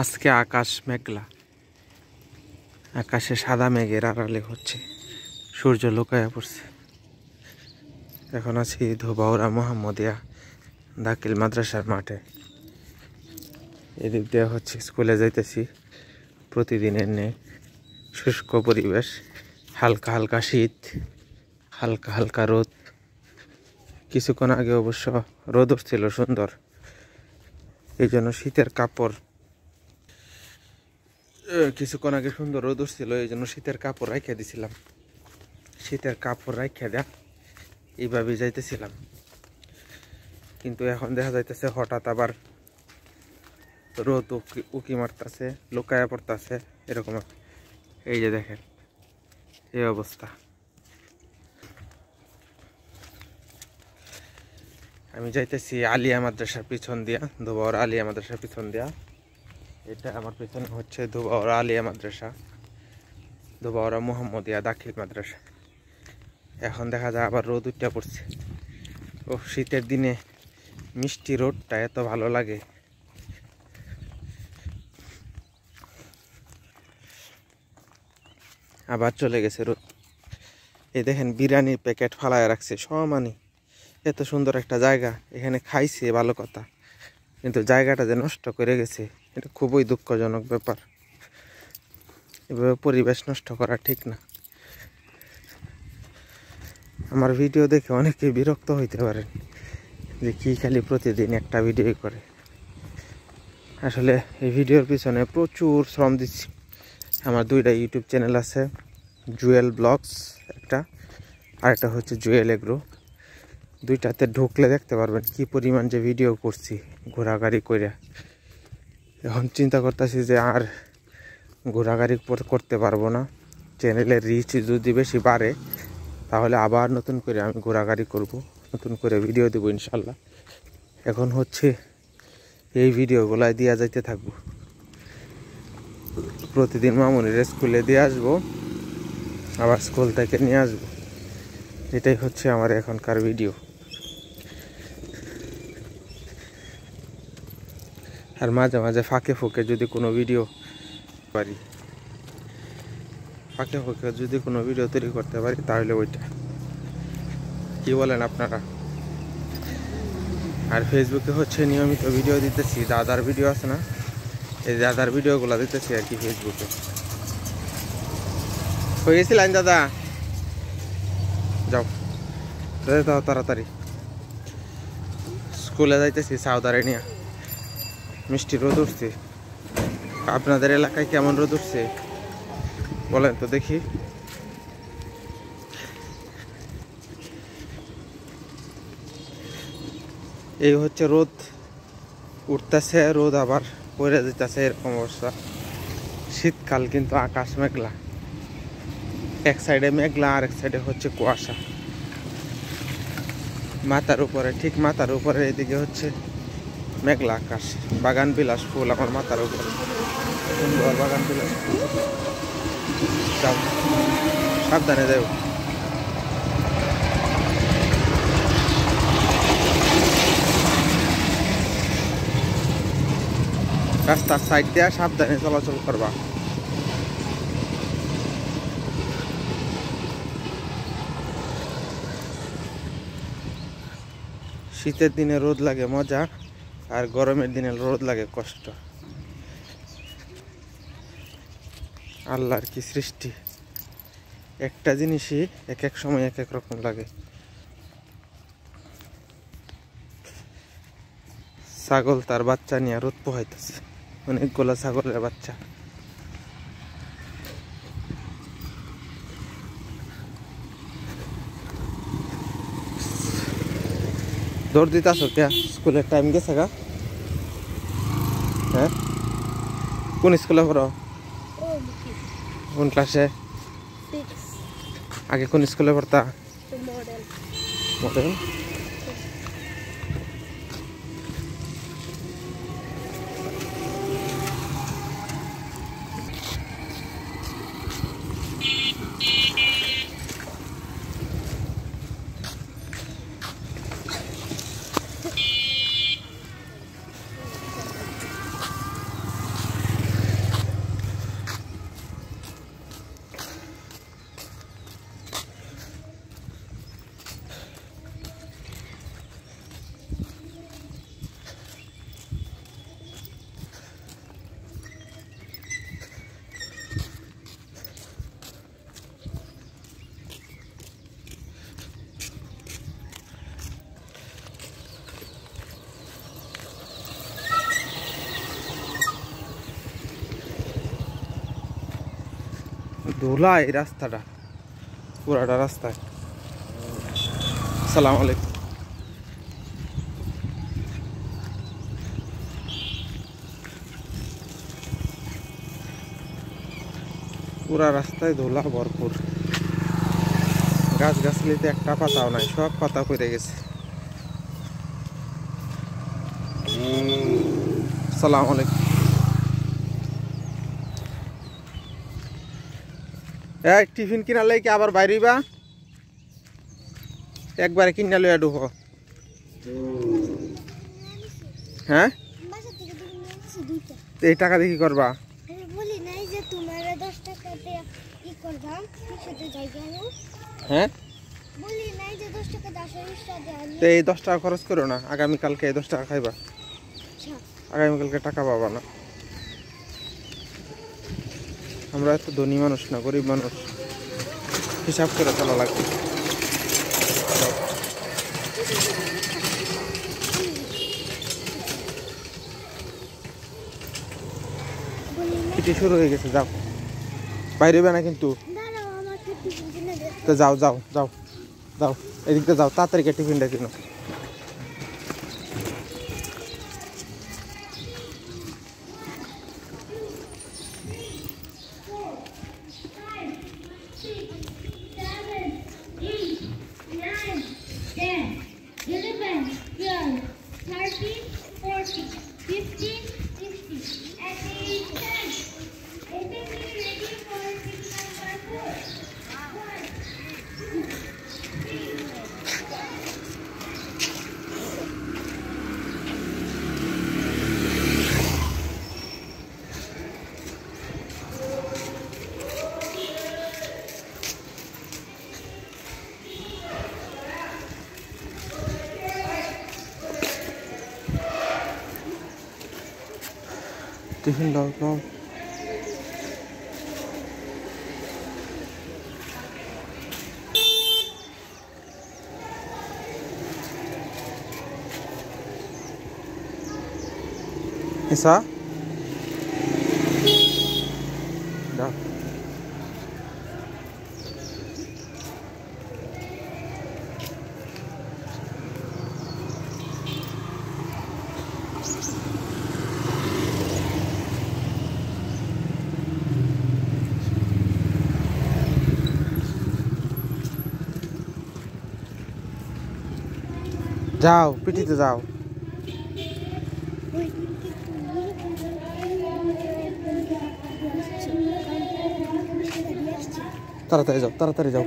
আজকে আকাশ মেঘলা, আকাশে সাদা মেঘের আড়ালে হচ্ছে সূর্য লুকায়া পড়ছে। এখন আছি ধোবাউড়া মোহাম্মদিয়া দাখিল মাদ্রাসার মাঠে। এদিক দিয়ে হচ্ছে স্কুলে যাইতেছি। প্রতিদিনের নেই শুষ্ক পরিবেশ, হালকা হালকা শীত, হালকা হালকা রোদ। কিছুক্ষণ আগে অবশ্য রোদ উঠছিল সুন্দর, এই জন্য শীতের কাপড় কিছুক্ষণ আগে সুন্দর রোদ উঠছিল, এই জন্য শীতের কাপড় রাখিয়া দিছিলাম। শীতের কাপড় রাখিয়া দেয়া এইভাবে যাইতেছিলাম, কিন্তু এখন দেখা যাইতেছে হঠাৎ আবার রোদ উকি মারতেছে, লুকায়া পড়তেছে এরকম। এই যে দেখেন এই অবস্থা। আমি যাইতেছি আলিয়া মাদ্রাসার পিছন দিয়া, ধোবাউড়া আলিয়া মাদ্রাসার পিছন দিয়া। এটা আমার পিছনে হচ্ছে ধোবাউড়া আলিয়া মাদ্রাসা, ধোবাউড়া মোহাম্মদিয়া দাখিল মাদ্রাসা। এখন দেখা যায় আবার রোদ উঠে পড়ছে। ও শীতের দিনে মিষ্টি রোদটা এত ভালো লাগে। আবার চলে গেছে রোদ। এই দেখেন বিরিয়ানির প্যাকেট ফালায় রাখছে সমানি। এত সুন্দর একটা জায়গা, এখানে খাইছে ভালো কথা, কিন্তু জায়গাটা যে নষ্ট করে গেছে এটা খুবই দুঃখজনক ব্যাপার। এভাবে পরিবেশ নষ্ট করা ঠিক না। আমার ভিডিও দেখে অনেকে বিরক্ত হইতে পারেন যে কি খালি প্রতিদিন একটা ভিডিও করে। আসলে এই ভিডিওর পিছনে প্রচুর শ্রম দিচ্ছি। আমার দুইটা ইউটিউব চ্যানেল আছে, জুয়েল ব্লগস একটা, আর একটা হচ্ছে জুয়েল এগ্রো। দুইটাতে ঢুকলে দেখতে পারবেন কি পরিমাণ যে ভিডিও করছি ঘোরাঘুরি করে। এখন চিন্তা করতেছি যে আর ঘোরাঘুরি করতে পারবো না। চ্যানেলের রিচ যদি বেশি বাড়ে তাহলে আবার নতুন করে আমি ঘোরাঘুরি করব, নতুন করে ভিডিও দেবো ইনশাল্লাহ। এখন হচ্ছে এই ভিডিওগুলাই দিয়া যাইতে থাকবো। প্রতিদিন মামুনির স্কুলে দিয়ে আসবো, আবার স্কুল থেকে নিয়ে আসবো। এটাই হচ্ছে আমার এখনকার ভিডিও। আর মাঝে মাঝে ফাঁকে ফুঁকে যদি কোনো ভিডিও পারি, ফাঁকে ফুঁকে যদি কোনো ভিডিও তৈরি করতে পারি তাহলে ওইটা। কি বলেন আপনারা? আর ফেসবুকে হচ্ছে নিয়মিত ভিডিও দিতেছি, দাদার ভিডিও আছে না, এই দাদার ভিডিওগুলো দিতেছি আর কি ফেসবুকে। হয়ে গেছিলেন দাদা? যাও দাও তাড়াতাড়ি। স্কুলে যাইতেছি সাউদারে নিয়ে। মিষ্টি রোদ উঠছে। আপনাদের এলাকায় কেমন রোদ উঠছে বলেন তো দেখি। এই হচ্ছে রোদ উঠতেছে, রোদ আবার পড়ে যেতেছে, এরকম অবস্থা। শীতকাল কিন্তু আকাশ মেঘলা, এক সাইডে মেঘলা আর এক সাইডে হচ্ছে কুয়াশা। মাথার উপরে, ঠিক মাথার উপরে এদিকে হচ্ছে মেঘলা আকাশ। বাগান বিলাস ফুল আমার মাথার উপরে, সুন্দর বাগান বিলাস ফুল। সাবধানে যাও। রাস্তার সাইড দিয়ে সাবধানে চলাচল করবা। শীতের দিনে রোদ লাগে মজা, আর গরমের দিনে রোদ লাগে কষ্ট। আল্লাহর কি সৃষ্টি, একটা জিনিসই এক এক সময় এক এক রকম লাগে। ছাগল তার বাচ্চা নিয়ে রোদ পোহাইতেছে, অনেকগুলো ছাগলের বাচ্চা। দৌড় দিতেছ কে? স্কুলের টাইম গেছে গা? হ্যাঁ, কোন স্কুলে পড়ো? কোন ক্লাসে? আগে কোন স্কুলে পড়তা? মডেল। ধুলা এই রাস্তাটা, পুরাটা রাস্তায়। আসসালামু আলাইকুম। পুরা রাস্তায় ধুলা ভরপুর, গাছ গাছলিতে একটা পাতাও নাই, সব পাতা পড়ে গেছে। আসসালামু আলাইকুম। এই টিফিন কিনা লই কি আবার বাইরেবা? একবারে কিনা লইয়া ঢুকো। হ্যাঁ, এই টাকা দিয়ে কি করবা? হ্যাঁ, তো এই 10 টাকা খরচ করো না, আগামীকালকে এই 10 টাকা খাইবা, আগামীকালকে টাকা পাবা না। আমরা এত ধনী মানুষ না, গরিব মানুষ, হিসাব করে চলা লাগবে। পিটি শুরু হয়ে গেছে, যাও, বাইরে হবে না কিন্তু। তো যাও যাও যাও যাও, এদিকটা যাও, তাড়াতাড়ি টিফিনটা কিনো। টিফিন দাও দাও। এসা দাও। যাও, পিটিতে যাও। তাড়াতাড়ি যাও, তাড়াতাড়ি যাও।